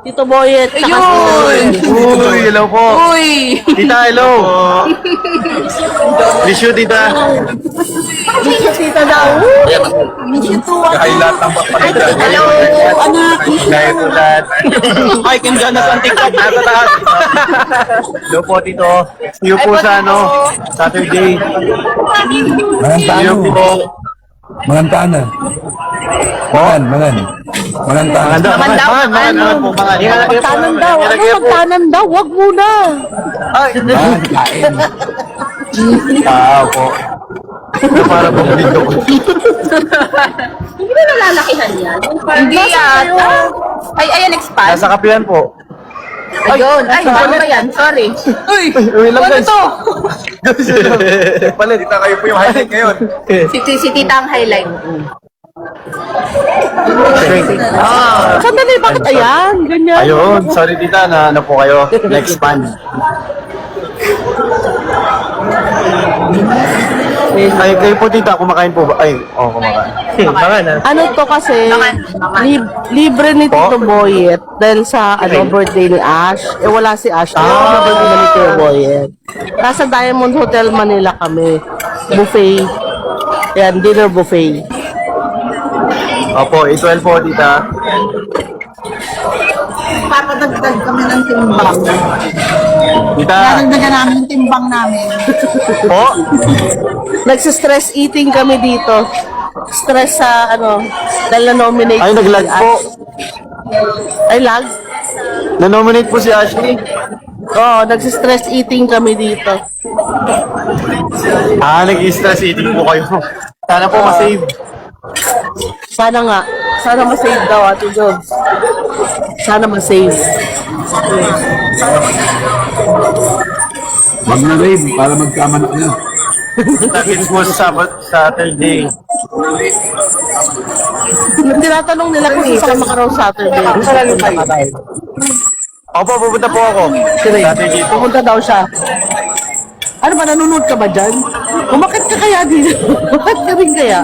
Tito Boyet, saka Ayun! Uy, hello po. Uy! Tita, hello. Miss you, tita. Tita daw. Kahilat ng papalitan. Hello, anak! Gaya ko lahat. Ay, kindihan na sa TikTok. Natataas. Hello po, tito. See you po sa Saturday. See you po. Mangantana. Mangantana. Mangan po, mangan. Magtanan daw. Ano magtanan daw? Wag muna. Ay, Kain. po. Para po dito. Hindi ba nalalakihan yan? Hindi yata. Ay, ayan, expand. Nasa kapihan po. Ayun. Ay, ano ba yan? Sorry. Uy! Uy lang, Ano guys. to? Palit, kayo po yung highlight ngayon. Si Tita ang highlight. Sandali, bakit ayan? Ganyan. Ayun, sorry tita na ano po kayo, na-expand. Ay, kayo po tita, kumakain po ba? Ay, kumakain. Kumakain na. Ano to kasi, libre ni Tito Boyet dahil sa birthday ni Ash. Eh wala si Ash. Kaya birthday ni Tito Boyet. Nasa Diamond Hotel Manila kami. Buffet. Yan, dinner buffet. Opo, 12 po tita. Papadagdag kami ng timbang. Tita, Dadagdagan namin yung timbang namin. po. Nagsistress eating kami dito. Stress sa dahil na-nominate Ay, nag-lag si po. Ash. Ay, lag? Na-nominate po si Ashley. Oo, nagsistress eating kami dito. Nag-stress eating po kayo. Sana po ma-save. Sana nga. Sana ma-save daw, Ate Jobs. Sana ma-save. Wag na rave para magkama na kayo. It's po sa Saturday. Tinatanong nila kung sasama ka raw Saturday. Opo, pupunta po ako. Saturday po. Pumunta daw siya. Ano ba, nanonood ka ba dyan? Umakit ka kaya din? Umakit ka rin kaya?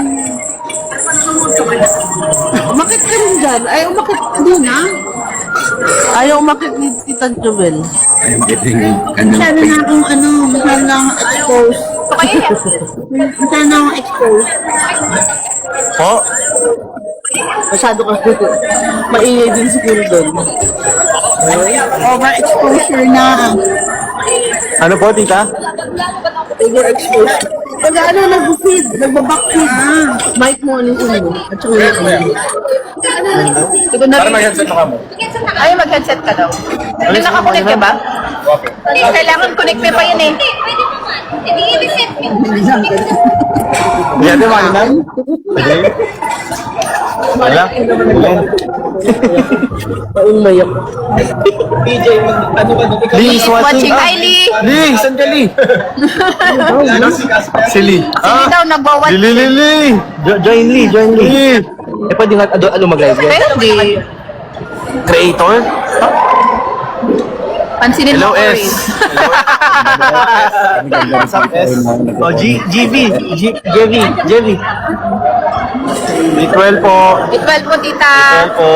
Umakit ka rin dyan? Ay, umakit ka din, ha? Ayaw umakit ni Tita Jubel. I'm getting kanyang Masyado na akong masyado na akong exposed. Masyado na akong exposed. Po? Masyado ka. Maingay din siguro doon. Overexposure na. Ano po, tita? Overexposed. Pag nag-feed, nagbabackfeed. Mic mo, ano mo? At saka yung Ito na rin. mag-headset na ka mo. Ay, mag-headset ka daw. Hindi nakakonect ka ba? Kailangan connect pa yun eh. Yan, di ba? Wala? Umayak. Lee is Watching. Hi, Lee! Lee, saan ka, Lee? Si Lee. Hindi daw nagwa-watch. Lee. Join Lee. Lee. Eh, pwede nga, mag-live yan? Pwede. Creator? Pansinin Hello, mo ko rin. S. What's up, S? Oh, JV. B12 po. 12 po, tita. 12 po.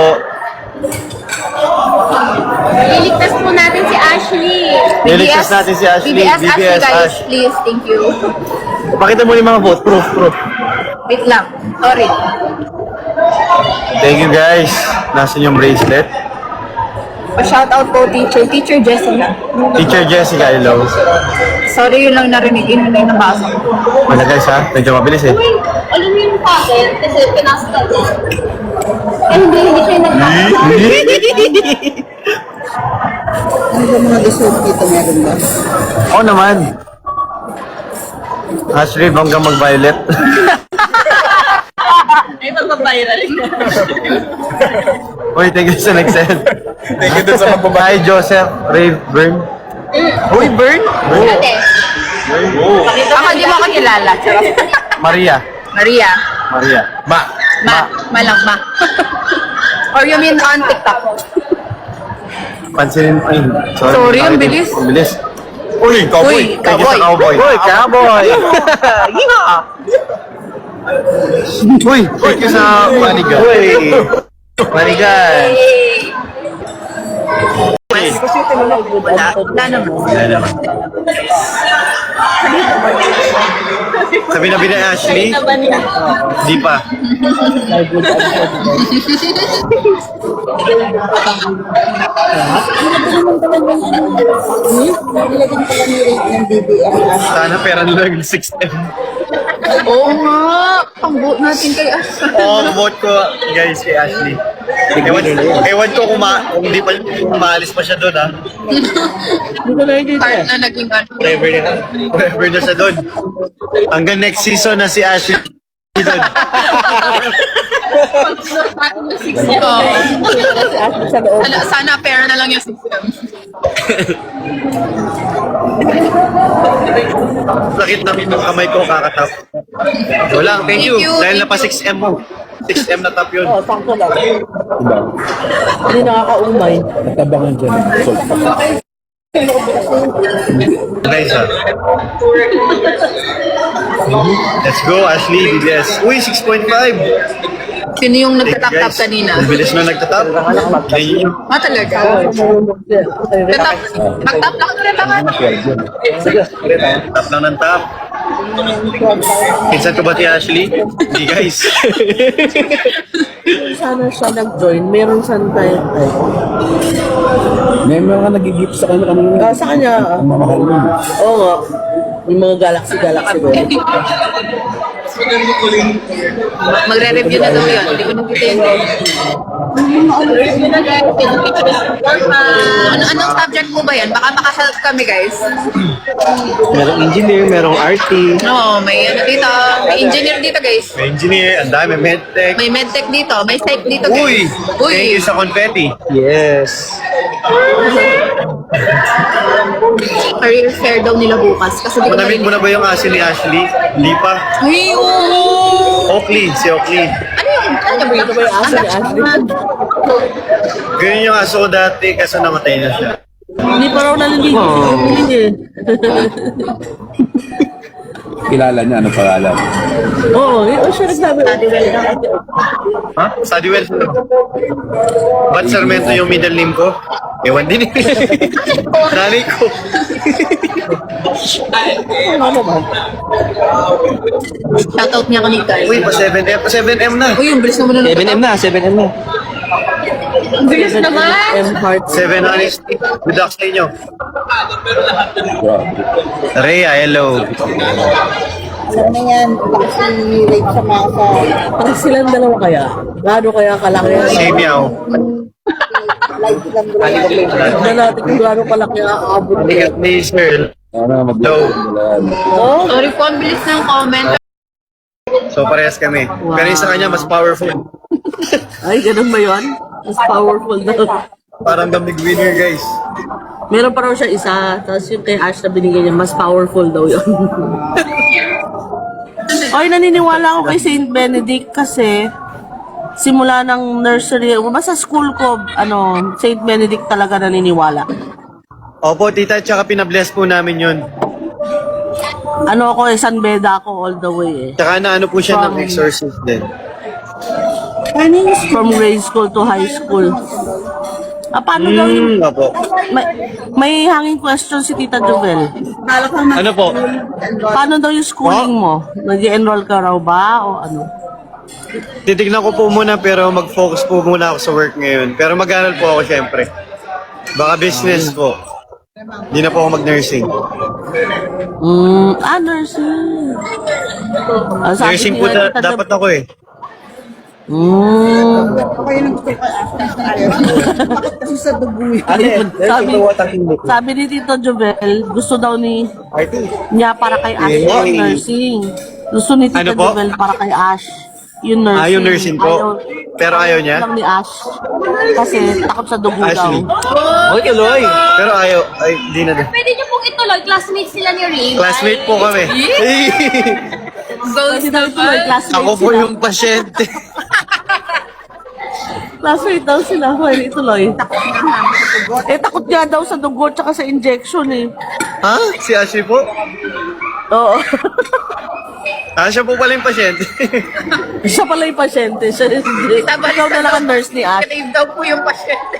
Iligtas po natin si Ashley. Iligtas natin si Ashley. BBS Ashley, BBS guys. Ash. Please, thank you. Pakita mo yung mga vote. Proof. Wait lang. Sorry. Thank you, guys. Nasaan yung bracelet? Pa-shout out po, Teacher Jessica. Teacher Jessica, hello. Sorry, yun lang narinig. Yun lang nabasa ko. Wala guys ha, medyo mabilis eh. Alam mo yung packet kasi pinasa ko. Hindi siya nagpapasa. Ano ba mga dessert dito meron ba? Oo naman. Ashley, banggang mag-violet. Ay, magbabiral. Uy, thank you sa nag-send. Thank you dun sa magbabahay. Hi, Joseph, Ray, Bern. Uy, Bern? Ate. Ako di mo ako kilala. Maria. Maria. Ma. Lang ma. Or you mean on TikTok? Pansinin mo. Ay, Sorry, ang bilis. Ang bilis. Uy, cowboy. Uy, Thank you sa cowboy. cowboy. Uy, cowboy. Uy, thank you sa panigan. Uy! Manigan! Wala naman. Wala naman. Sabi na ni Ashley, di pa. Nilagyan pala ni rate ng BBM. Sana pera nila yung 6M. Oo nga. Pang-vote natin kay Ash. Oo, vote ko, guys, kay Ashley. Ewan ko kung di pa maalis pa siya doon, ha? Hindi ko nakikita. Start na naging ano. Forever na siya doon. Hanggang next season na si Ashley doon. Sana pair na lang yung system. Sakit na ng kamay ko kakatap. Wala, thank you. Thank you, Dahil thank na pa 6M mo. 6M na tap yun. Oo, sakto lang. Hindi nakakaumay. Natabangan dyan. Nice, ha? Let's go, Ashley, DBS. Uy, 6.5. Sino yung nagtatap-tap kanina? Ang bilis na nagtatap. Ayun. Ah, talaga? Tatap. Mag-tap lang ka rin naman. Tap lang ng tap. Pinsan ko ba si Ashley? Hindi, guys. Sana siya nag-join. Meron saan tayo. May mga nag-gift sa kanya kanina. Sa kanya, Ang mamahal mo. oo nga. Yung mga galaxy doon. Magre-review na daw yun. Hindi ko nakita yun. Anong subject mo ba yan? Baka makahelp kami, guys. Merong engineer, merong RT. No, may ano dito. May engineer dito, guys. May engineer, ang dami, medtech. May medtech dito. May psych dito, guys. Uy! Thank you sa confetti. Yes. Career fair daw nila bukas. Kasi di ko Manamit mo na ba yung aso ni Ashley? Hindi pa. Uy, oo! Oakley, si Oakley. Ano yun? Ano ba yun? ba yung aso ni Ashley? Ganyan yung aso ko dati kasi namatay na siya. Hindi pa raw naliligo. Hindi eh. Kilala niya, ano pangalan? Oo, yun siya nagsabi. Ha? Sadiwell. Ba't Sarmento yung middle name ko? Ewan din eh. Nanay ko. Shoutout niya kanita. Uy, pa 7M. Pa 7M na. Uy, yung bilis naman na 7M na, 7M na. Bilis naman! M Heart. 7 honesty. Good luck sa inyo. Grabe. Rhea, hello. Alam na yan, baka si rate sa masa. Parang silang dalawa kaya. Gano'n kaya kalaki yan. Si Meow. Like lang doon. Tignan natin kung gano'n kalaki ang aabot niya. Ligat ni Sir. Sana magdalan. Oh, Sorry po, ang bilis ng comment. So parehas kami. Pero yung sa kanya mas powerful. ay, ganun ba yun? Mas powerful daw. Parang damig winner, guys. Meron pa raw siya isa, tapos yung kay Ash na binigay niya, mas powerful daw yun. Ay, naniniwala ako kay Saint Benedict kasi simula ng nursery, basta school ko, Saint Benedict talaga naniniwala. Opo, tita, tsaka pinabless po namin yun. Ako San Beda ako all the way eh. Tsaka na ano po siya ng exorcist din. From grade school to high school. Paano daw yung... Opo. May hanging question si Tita Jovel. Ano po? Paano daw yung schooling mo? Nag-enroll ka raw ba o ano? Titignan ko po muna pero mag-focus po muna ako sa work ngayon. Pero mag-aral po ako syempre. Baka business po. Hindi na po ako mag-nursing. Nursing. Sabi Nursing ni po Tita dapat ako eh. Kayo nang gusto ka Bakit kasi sa dugo yun? sabi ni Tito Jovel, gusto daw niya para kay Ash yung nursing. Gusto ni Tito Ano po? Jovel para kay Ash yung nursing. Yung nursing po. Pero ayaw niya? Lang ni Ash. Kasi takot sa dugo Ashley. daw. Oy, tuloy. Pero ayaw. Ay, di na din. Pwede niyo pong ituloy, classmates sila ni Ray. Classmate po kami. Kasi daw ito may classmate Ako po sila. yung pasyente. Classmate daw sila. Pwede ituloy. Takot nga daw sa dugo tsaka sa injection eh. Ha? Si Ashley po? Oo. Siya po pala yung pasyente. Siya pala yung pasyente. Siya hindi. Ikaw na lang ang nurse ni Ash. Crave daw po yung pasyente.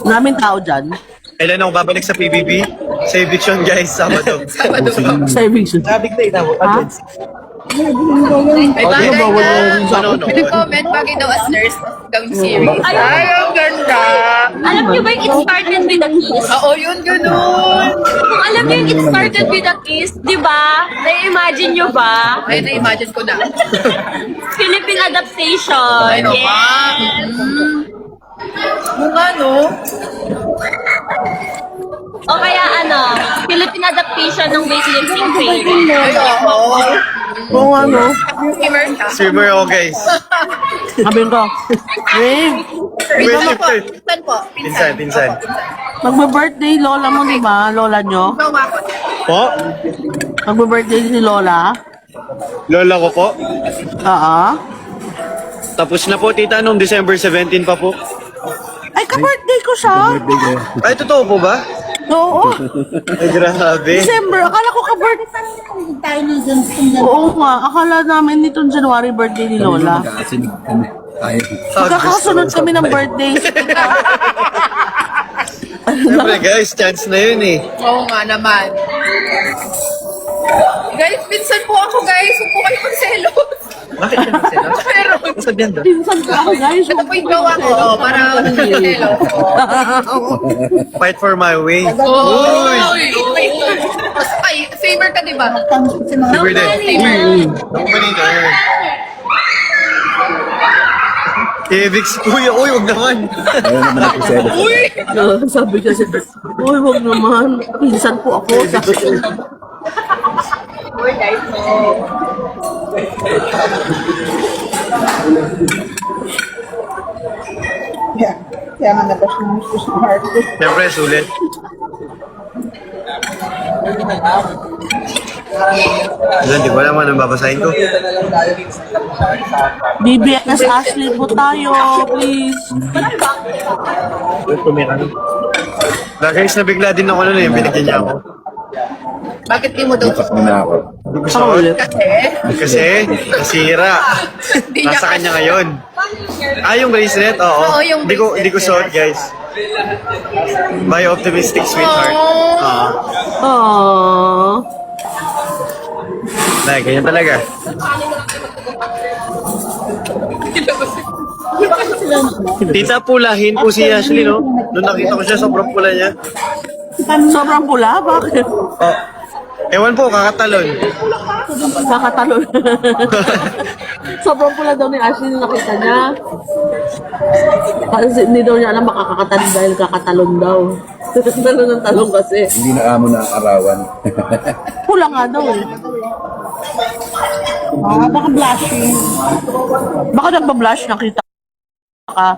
Daming tao dyan. Kailan ako babalik sa PBB? Sa eviction guys, Sabado. Sabado pa. Sa eviction. Sabi ko tayo, Ha? May bagay bawal na. na rin sa ano, no? Pina-comment bagay daw as nurse gown series. Ay, Ay, ang ganda. Alam niyo ba yung it started with a kiss? Oo, yun, ganun. Kung alam niyo yung it started with a kiss, di ba? Na-imagine niyo ba? Ay, na-imagine ko na. Philippine adaptation. Ay, no, Yes. Mukha, no? O kaya ano, Philippine adaptation ng Weightlifting Fairy. Ay, oo. Oo nga, no? Swimmer ka. Swimmer ako guys. Sabihin ko, Ray, Wait, po? Pinsan po. Pinsan. magbe-birthday lola mo, di ba? Lola nyo? Bawa ko. Po? Magbe-birthday si Lola? Lola ko po. Oo. Tapos na po tita, nung December 17 pa po. Ay, ka-birthday ko siya. Ay, totoo po ba? Oo. Ay, grabe. December, akala ko ka-birthday. Tayo ng Johnston na. Oo nga, akala namin nitong January birthday ni Lola. Magkakasinig kami. Tayo. Magkakasunod kami ng birthday. Siyempre guys, chance na yun eh. Oo nga naman. Guys, pinsan po ako, guys. Huwag po kayo magselos. Bakit ka nagsila? Pero, Sabihan doon. Pinsan ko ako, guys. ito po yung gawa ko. Para magselos. Fight for my way. Uy! Mas kay, favor ka, di ba? Tamsit sa mga Super din. Dominator. Evix, kuya, uy, wag naman. Ayaw naman ako sa'yo. Sabi kasi, uy, wag naman. Pinsan po ako. Kaya nga nabas ng gusto sa heart ko. Siyempre, sulit. Diyan, di ko alam anong babasahin ko. BBS Ashley po tayo, please. Guys, nabigla din ako nun eh, binigyan niya ako. Bakit di mo daw? Bukas mo na ako. Hindi ko Ako suot. ulit. Kasi, nasira. Di niya Nasa kanya kasi. ngayon. Yung bracelet, oo. Oo, yung Hindi ko suot, guys. My optimistic sweetheart. Aww. Nah, ganyan talaga. Tita, pulahin po si Ashley, no? Nung nakita ko siya, sobrang pula niya. Sobrang pula? Bakit? Ewan po, kakatalon. Kakatalon. Sobrang pula daw ni Ashley nung nakita niya. Kasi hindi daw niya alam makakakatalon dahil kakatalon daw. Talon ng talon kasi. Hindi na amo na ang arawan. Pula nga daw eh. Baka blushing. Baka nagbablush, nakita ka.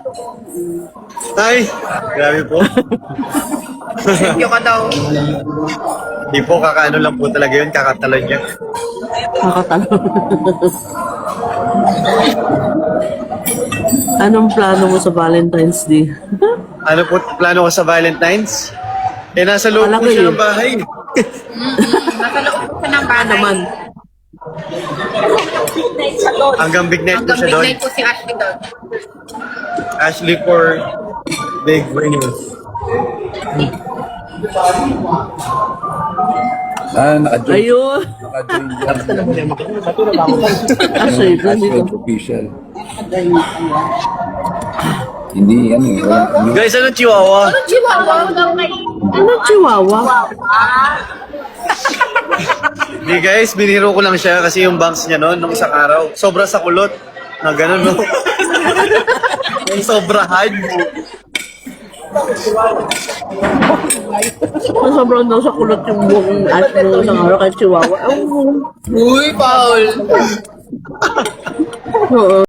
Ay, grabe po. Thank you ka daw. Di po, kakaano lang po talaga yun, kakatalon niya. Kakatalon. Anong plano mo sa Valentine's Day? Ano po plano ko sa Valentine's? Nasa loob po Malaki siya eh. ng bahay. Nasa loob ko ng bahay. Naman. Hanggang big night po Hanggang siya big doon. night po si Ashley doon. Ashley for big news. Naka-join. Ayun. Naka-join dyan. Ashley, Hashtag official. Hindi, ano eh. Walang, Guys, anong chihuahua? Chihuahua. Anong chihuahua? Di guys, biniro ko lang siya kasi yung bangs niya noon nung isang araw. Sobra sa kulot. Na ganun, no? Yung sobrahan. Sobrang daw sa kulot yung buhok ng Ashley nung isang araw kay chihuahua. Uy, Paul. Oo.